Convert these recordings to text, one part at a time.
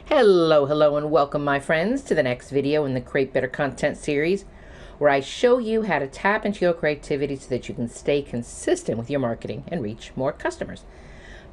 Hello, and welcome, my friends, to the next video in the Create Better Content series, where I show you how to tap into your creativity so that you can stay consistent with your marketing and reach more customers.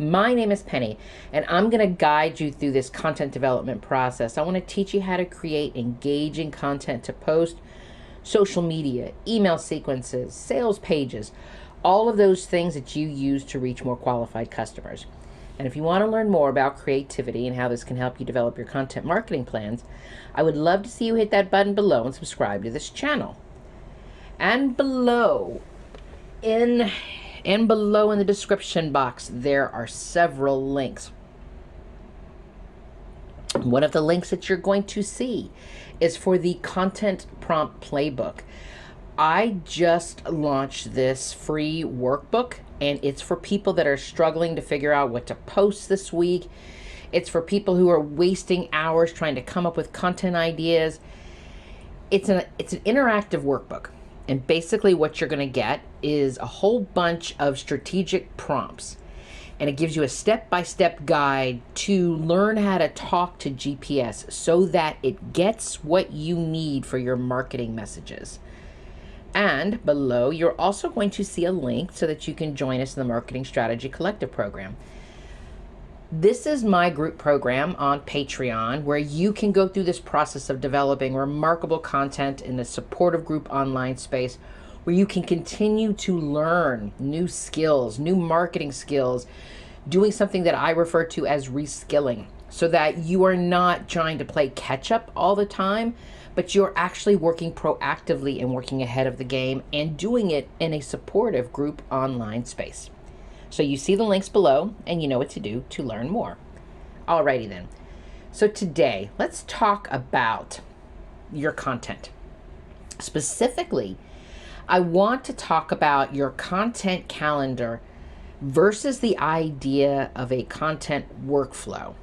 My name is Penny, and I'm going to guide you through this content development process. I want to teach you how to create engaging content to post, social media, email sequences, sales pages, all of those things that you use to reach more qualified customers. And if you want to learn more about creativity and how this can help you develop your content marketing plans, I would love to see you hit that button below and subscribe to this channel. And below in the description box, there are several links. One of the links that you're going to see is for the Content Prompt Playbook. I just launched this free workbook, and it's for people that are struggling to figure out what to post this week. It's for people who are wasting hours trying to come up with content ideas. It's an interactive workbook, and basically what you're going to get is a whole bunch of strategic prompts, and it gives you a step-by-step guide to learn how to talk to GPS so that it gets what you need for your marketing messages. And below, you're also going to see a link so that you can join us in the Marketing Strategy Collective program. This is my group program on Patreon, where you can go through this process of developing remarkable content in a supportive group online space where you can continue to learn new skills, new marketing skills, doing something that I refer to as reskilling, so that you are not trying to play catch up all the time, but you're actually working proactively and working ahead of the game and doing it in a supportive group online space. So you see the links below and you know what to do to learn more. Alrighty then. So today, let's talk about your content. Specifically, I want to talk about your content calendar versus the idea of a content workflow.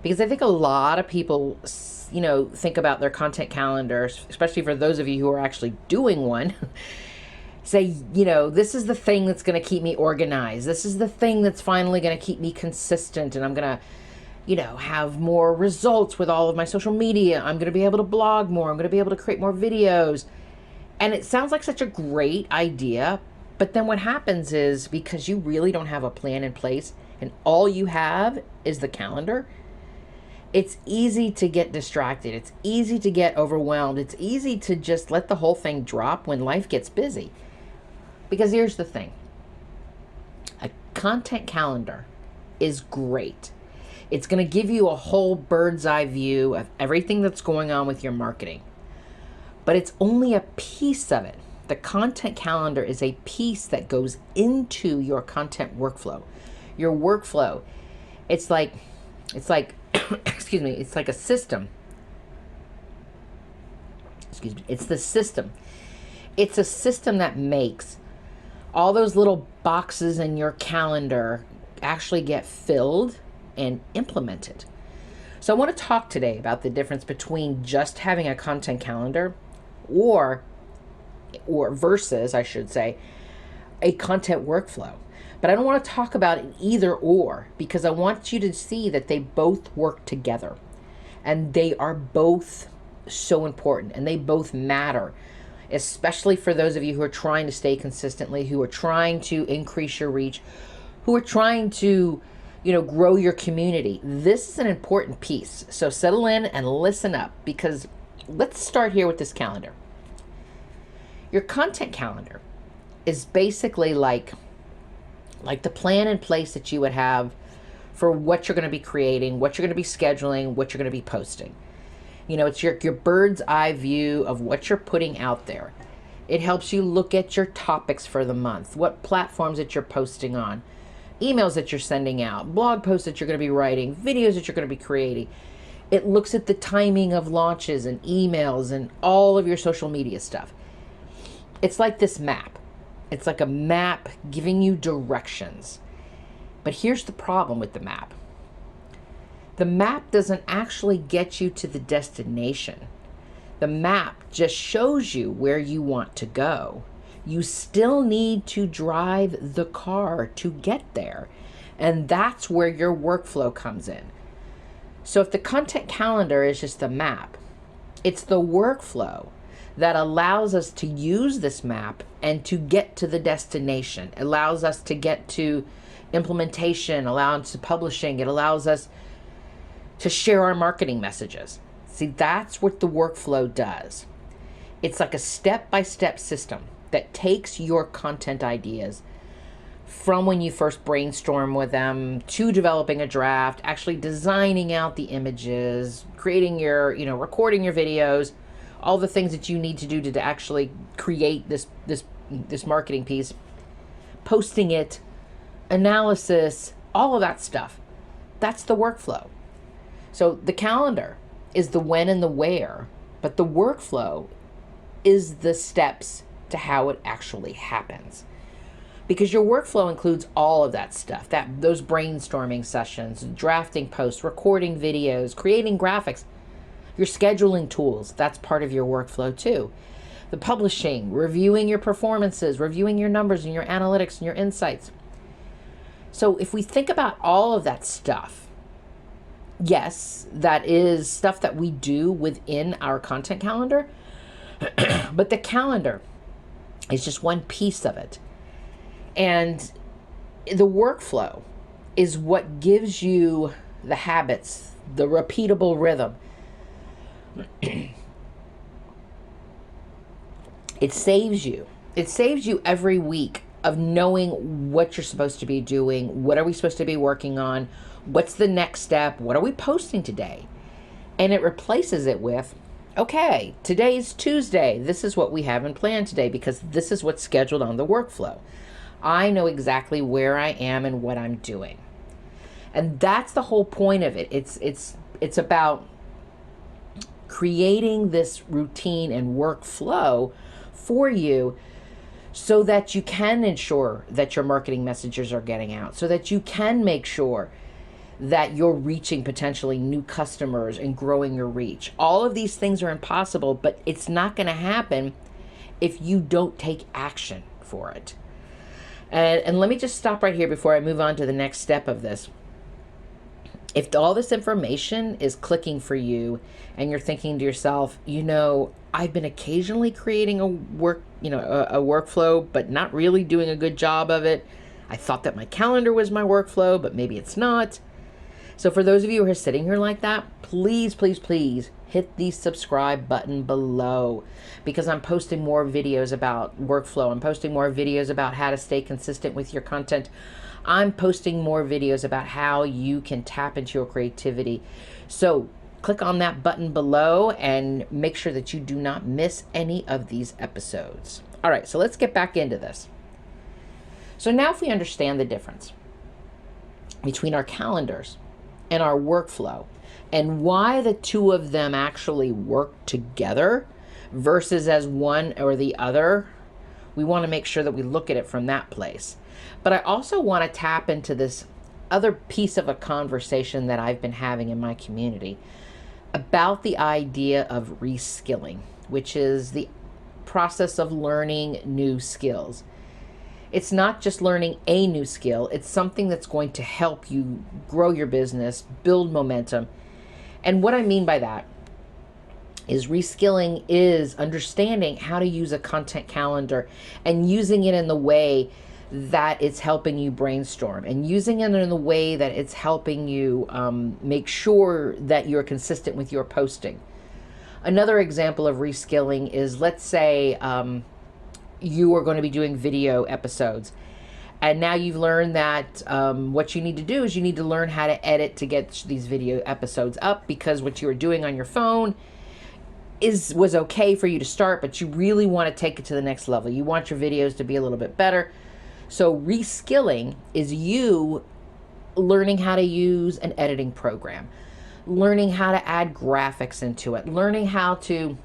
Because I think a lot of people, think about their content calendars, especially for those of you who are actually doing one, say, this is the thing that's going to keep me organized. This is the thing that's finally going to keep me consistent. And I'm going to, have more results with all of my social media. I'm going to be able to blog more. I'm going to be able to create more videos. And it sounds like such a great idea. But then what happens is, because you really don't have a plan in place and all you have is the calendar, it's easy to get distracted. It's easy to get overwhelmed. It's easy to just let the whole thing drop when life gets busy. Because here's the thing. A content calendar is great. It's going to give you a whole bird's eye view of everything that's going on with your marketing. But it's only a piece of it. The content calendar is a piece that goes into your content workflow. Your workflow, it's like excuse me, it's like a system. Excuse me, it's the system. It's a system that makes all those little boxes in your calendar actually get filled and implemented. So I want to talk today about the difference between just having a content calendar or versus, I should say, a content workflow. But I don't want to talk about an either or, because I want you to see that they both work together and they are both so important and they both matter, especially for those of you who are trying to stay consistently, who are trying to increase your reach, who are trying to, grow your community. This is an important piece. So settle in and listen up, because let's start here with this calendar. Your content calendar is basically like the plan in place that you would have for what you're going to be creating, what you're going to be scheduling, what you're going to be posting. It's your bird's eye view of what you're putting out there. It helps you look at your topics for the month, what platforms that you're posting on, emails that you're sending out, blog posts that you're going to be writing, videos that you're going to be creating. It looks at the timing of launches and emails and all of your social media stuff. It's like this map. It's like a map giving you directions. But here's the problem with the map. The map doesn't actually get you to the destination. The map just shows you where you want to go. You still need to drive the car to get there. And that's where your workflow comes in. So if the content calendar is just a map, it's the workflow that allows us to use this map and to get to the destination. It allows us to get to implementation, allows us to publishing. It allows us to share our marketing messages. See, that's what the workflow does. It's like a step-by-step system that takes your content ideas from when you first brainstorm with them to developing a draft, actually designing out the images, creating your, recording your videos, all the things that you need to do to actually create this marketing piece, posting it, analysis, all of that stuff. That's the workflow. So the calendar is the when and the where, but the workflow is the steps to how it actually happens. Because your workflow includes all of that stuff, those brainstorming sessions, drafting posts, recording videos, creating graphics, your scheduling tools, that's part of your workflow too. The publishing, reviewing your performances, reviewing your numbers and your analytics and your insights. So if we think about all of that stuff, yes, that is stuff that we do within our content calendar, but the calendar is just one piece of it. And the workflow is what gives you the habits, the repeatable rhythm. It saves you. It saves you every week of knowing what you're supposed to be doing. What are we supposed to be working on? What's the next step? What are we posting today? And it replaces it with, okay, today's Tuesday. This is what we have in plan today because this is what's scheduled on the workflow. I know exactly where I am and what I'm doing. And that's the whole point of it. It's about creating this routine and workflow for you so that you can ensure that your marketing messages are getting out, so that you can make sure that you're reaching potentially new customers and growing your reach. All of these things are impossible, but it's not going to happen if you don't take action for it. And let me just stop right here before I move on to the next step of this. If all this information is clicking for you and you're thinking to yourself, I've been occasionally creating a workflow, but not really doing a good job of it. I thought that my calendar was my workflow, but maybe it's not. So for those of you who are sitting here like that, please, please, please hit the subscribe button below, because I'm posting more videos about workflow. I'm posting more videos about how to stay consistent with your content. I'm posting more videos about how you can tap into your creativity. So click on that button below and make sure that you do not miss any of these episodes. All right, so let's get back into this. So now if we understand the difference between our calendars and our workflow and why the two of them actually work together versus as one or the other, we want to make sure that we look at it from that place. But I also want to tap into this other piece of a conversation that I've been having in my community about the idea of reskilling, which is the process of learning new skills. It's not just learning a new skill. It's something that's going to help you grow your business, build momentum. And what I mean by that is reskilling is understanding how to use a content calendar and using it in the way that it's helping you brainstorm and using it in the way that it's helping you make sure that you're consistent with your posting. Another example of reskilling is, let's say you are going to be doing video episodes, and now you've learned that what you need to do is you need to learn how to edit to get these video episodes up, because what you were doing on your phone was okay for you to start, but you really want to take it to the next level. You want your videos to be a little bit better. So reskilling is you learning how to use an editing program, learning how to add graphics into it, learning how to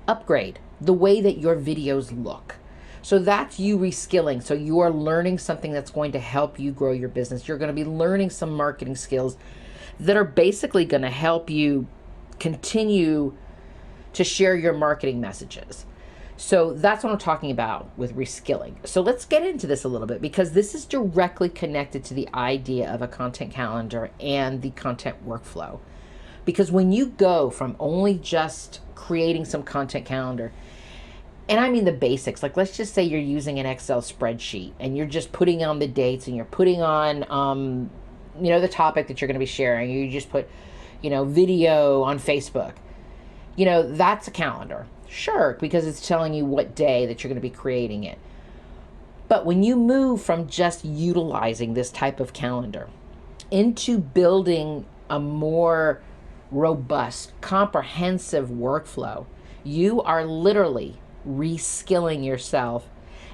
upgrade the way that your videos look. So that's you reskilling. So you are learning something that's going to help you grow your business. You're going to be learning some marketing skills that are basically going to help you continue to share your marketing messages. So that's what I'm talking about with reskilling. So let's get into this a little bit, because this is directly connected to the idea of a content calendar and the content workflow. Because when you go from only just creating some content calendar, and I mean the basics, like let's just say you're using an Excel spreadsheet and you're just putting on the dates and you're putting on, the topic that you're going to be sharing. You just put, video on Facebook. That's a calendar. Sure, because it's telling you what day that you're going to be creating it. But when you move from just utilizing this type of calendar into building a more robust, comprehensive workflow, you are literally reskilling yourself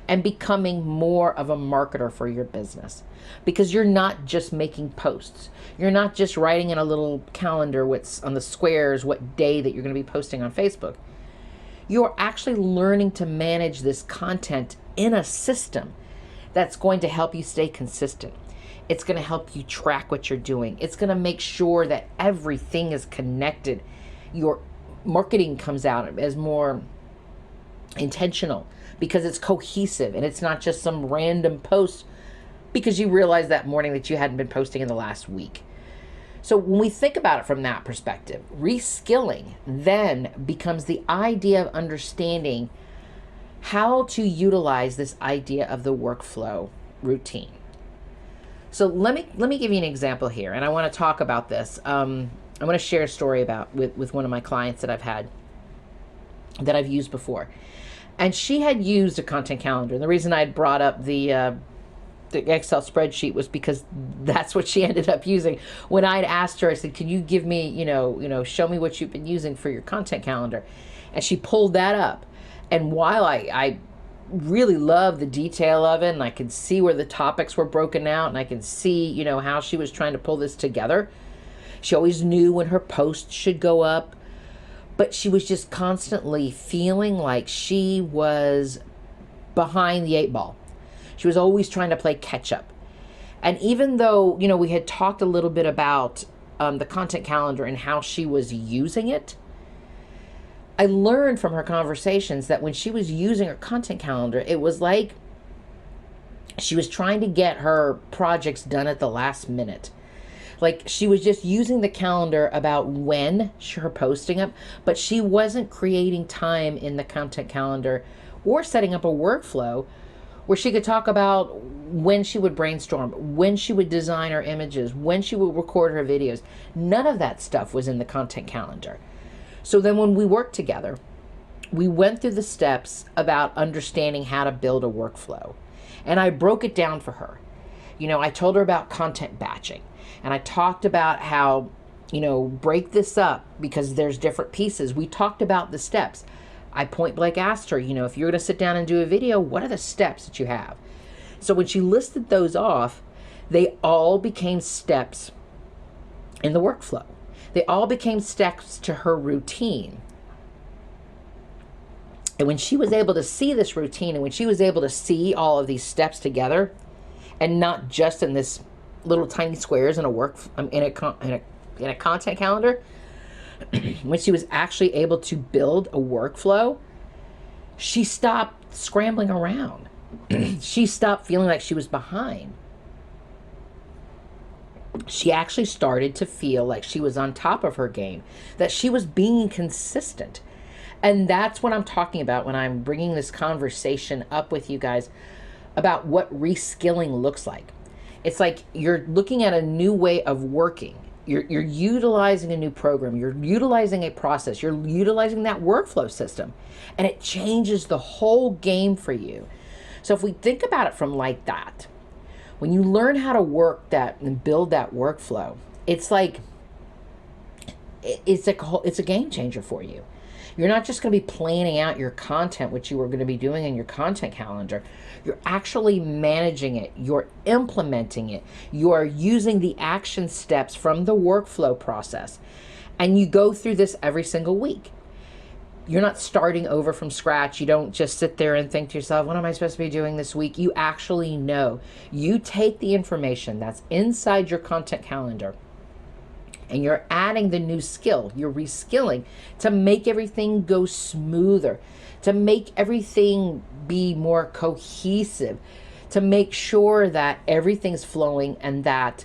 and becoming more of a marketer for your business, because you're not just making posts. You're not just writing in a little calendar what's on the squares what day that you're going to be posting on Facebook. You're actually learning to manage this content in a system that's going to help you stay consistent. It's going to help you track what you're doing. It's going to make sure that everything is connected. Your marketing comes out as more intentional because it's cohesive and it's not just some random post because you realized that morning that you hadn't been posting in the last week. So when we think about it from that perspective, reskilling then becomes the idea of understanding how to utilize this idea of the workflow routine. So let me give you an example here, and I want to talk about this. I'm going to share a story about with one of my clients that I've had, that I've used before. And she had used a content calendar. And the reason I had brought up the Excel spreadsheet was because that's what she ended up using. When I'd asked her, I said, "Can you give me, show me what you've been using for your content calendar?" And she pulled that up. And while I really loved the detail of it, and I could see where the topics were broken out, and I could see, how she was trying to pull this together. She always knew when her post should go up, but she was just constantly feeling like she was behind the 8 ball. She was always trying to play catch up. And even though, we had talked a little bit about the content calendar and how she was using it, I learned from her conversations that when she was using her content calendar, it was like she was trying to get her projects done at the last minute. Like she was just using the calendar about when her posting up, but she wasn't creating time in the content calendar or setting up a workflow where she could talk about when she would brainstorm, when she would design her images, when she would record her videos. None of that stuff was in the content calendar. So then when we worked together, we went through the steps about understanding how to build a workflow. And I broke it down for her. I told her about content batching. And I talked about how, break this up because there's different pieces. We talked about the steps. I point blank asked her, if you're going to sit down and do a video, what are the steps that you have? So when she listed those off, they all became steps in the workflow. They all became steps to her routine. And when she was able to see this routine, and when she was able to see all of these steps together, and not just in this little tiny squares in a content calendar, when she was actually able to build a workflow, she stopped scrambling around. She stopped feeling like she was behind. She actually started to feel like she was on top of her game, that she was being consistent. And that's what I'm talking about when I'm bringing this conversation up with you guys about what reskilling looks like. It's like you're looking at a new way of working. You're utilizing a new program. You're utilizing a process. You're utilizing that workflow system. And it changes the whole game for you. So if we think about it from like that, when you learn how to work that and build that workflow, it's like it's a game changer for you. You're not just going to be planning out your content, which you were going to be doing in your content calendar. You're actually managing it. You're implementing it. You are using the action steps from the workflow process. And you go through this every single week. You're not starting over from scratch. You don't just sit there and think to yourself, what am I supposed to be doing this week? You actually know. You take the information that's inside your content calendar and you're adding the new skill, you're reskilling to make everything go smoother, to make everything be more cohesive, to make sure that everything's flowing and that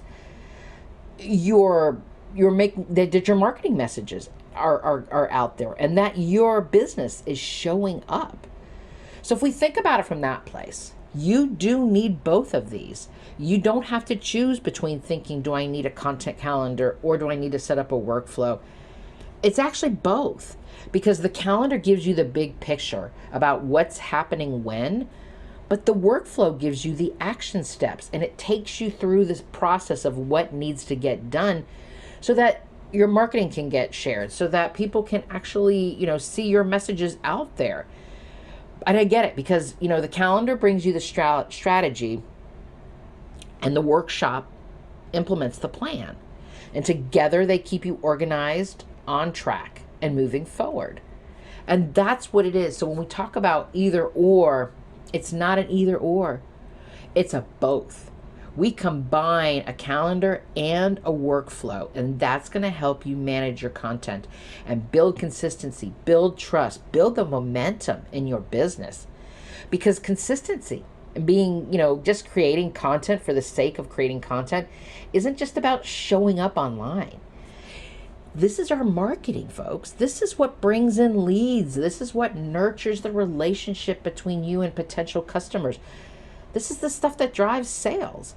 you're making that your marketing messages are out there and that your business is showing up. So if we think about it from that place, you do need both of these. You don't have to choose between thinking, do I need a content calendar or do I need to set up a workflow? It's actually both, because the calendar gives you the big picture about what's happening when, but the workflow gives you the action steps and it takes you through this process of what needs to get done so that your marketing can get shared, so that people can actually, see your messages out there. And I get it, because, the calendar brings you the strategy and the workshop implements the plan. And together they keep you organized, on track, and moving forward. And that's what it is. So when we talk about either or, it's not an either or, it's a both. We combine a calendar and a workflow, and that's going to help you manage your content and build consistency, build trust, build the momentum in your business. Because consistency and being, just creating content for the sake of creating content isn't just about showing up online. This is our marketing, folks. This is what brings in leads. This is what nurtures the relationship between you and potential customers. This is the stuff that drives sales.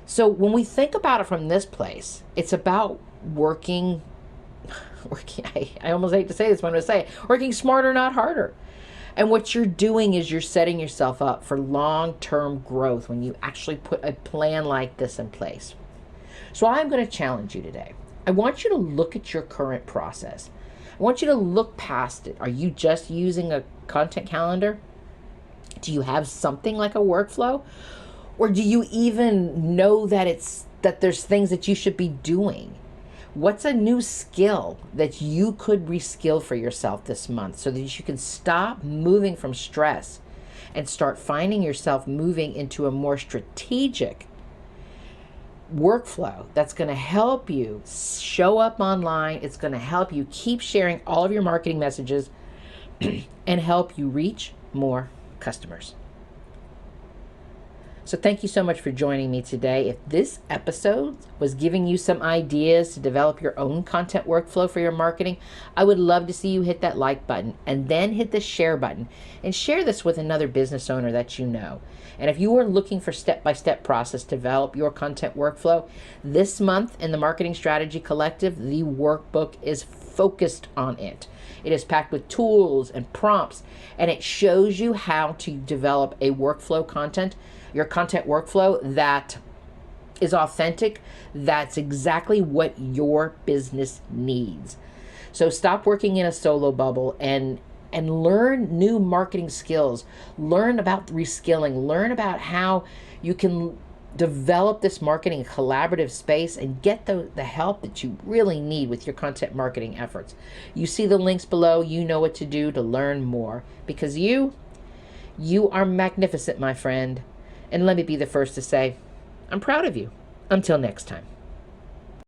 So when we think about it from this place, it's about working, I almost hate to say this when I say it, working smarter, not harder. And what you're doing is you're setting yourself up for long-term growth when you actually put a plan like this in place. So I'm going to challenge you today. I want you to look at your current process. I want you to look past it. Are you just using a content calendar? Do you have something like a workflow? Or do you even know that there's things that you should be doing? What's a new skill that you could reskill for yourself this month so that you can stop moving from stress and start finding yourself moving into a more strategic workflow that's going to help you show up online? It's going to help you keep sharing all of your marketing messages and help you reach more customers. So thank you so much for joining me today. If this episode was giving you some ideas to develop your own content workflow for your marketing, I would love to see you hit that like button and then hit the share button and share this with another business owner that you know. And if you are looking for step-by-step process to develop your content workflow, this month in the Marketing Strategy Collective, the workbook is focused on it. It is packed with tools and prompts, and it shows you how to develop a your content workflow that is authentic, that's exactly what your business needs. So stop working in a solo bubble and learn new marketing skills. Learn about reskilling. Learn about how you can develop this marketing collaborative space and get the help that you really need with your content marketing efforts. You see the links below. You know what to do to learn more, because you are magnificent, my friend. And let me be the first to say, I'm proud of you. Until next time.